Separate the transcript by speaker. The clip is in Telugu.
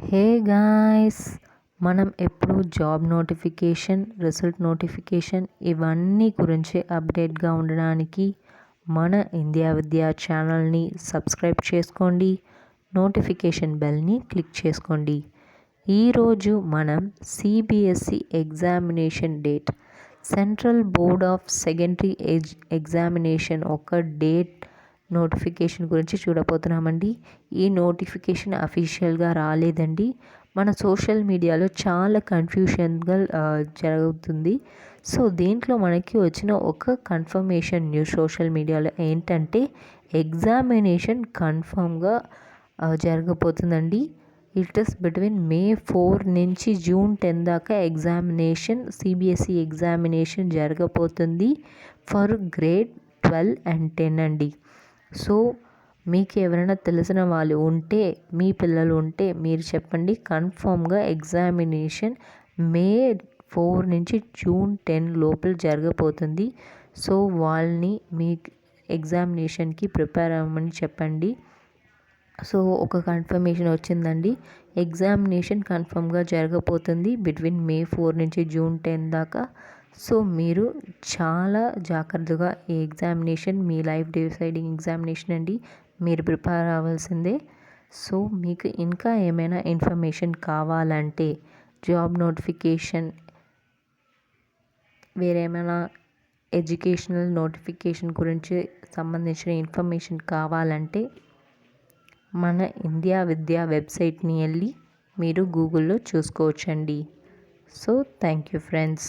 Speaker 1: హే గాయ్స్, మనం ఎప్పుడు జాబ్ నోటిఫికేషన్, రిజల్ట్ నోటిఫికేషన్ ఇవన్నీ గురించి అప్డేట్గా ఉండడానికి మన ఇండియా విద్యా ఛానల్ని సబ్స్క్రైబ్ చేసుకోండి. నోటిఫికేషన్ బెల్ని క్లిక్ చేసుకోండి. ఈరోజు మనం CBSE examination date, central board of secondary examination ఒక డేట్ నోటిఫికేషన్ గురించి చూడబోతున్నామండి. ఈ నోటిఫికేషన్ అఫీషియల్గా రాలేదండి. మన సోషల్ మీడియాలో చాలా కన్ఫ్యూషన్గా జరుగుతుంది. సో దీంట్లో మనకి వచ్చిన ఒక కన్ఫర్మేషన్ న్యూస్ సోషల్ మీడియాలో ఏంటంటే ఎగ్జామినేషన్ కన్ఫర్మ్గా జరగబోతుందండి. ఇట్ ఇస్ బిట్వీన్ May 4 నుంచి June 10 దాకా ఎగ్జామినేషన్, సిబిఎస్ఈ ఎగ్జామినేషన్ జరగబోతుంది ఫర్ గ్రేడ్ 12 and 10 అండి. సో మీకు ఎవరైనా తెలిసిన వాళ్ళు ఉంటే, మీ పిల్లలు ఉంటే మీరు చెప్పండి. కన్ఫామ్గా ఎగ్జామినేషన్ May 4 నుంచి June 10 లోపల జరగబోతుంది. సో వాళ్ళని మీ ఎగ్జామినేషన్కి ప్రిపేర్ అవ్వమని చెప్పండి. సో ఒక కన్ఫర్మేషన్ వచ్చిందండి. ఎగ్జామినేషన్ కన్ఫర్మ్గా జరగబోతుంది బిట్వీన్ May 4 నుంచి June 10 దాకా. సో మీరు చాలా జాగ్రత్తగా ఈ ఎగ్జామినేషన్ మీ లైఫ్ డిసైడింగ్ ఎగ్జామినేషన్ అండి. మీరు ప్రిపేర్ అవ్వాల్సిందే. సో మీకు ఇంకా ఏమైనా ఇన్ఫర్మేషన్ కావాలంటే, జాబ్ నోటిఫికేషన్, వేరేమైనా ఎడ్యుకేషనల్ నోటిఫికేషన్ గురించి సంబంధించిన ఇన్ఫర్మేషన్ కావాలంటే మన ఇండియా విద్యా వెబ్సైట్ని వెళ్ళి మీరు గూగుల్లో చూసుకోవచ్చండి. So thank you friends.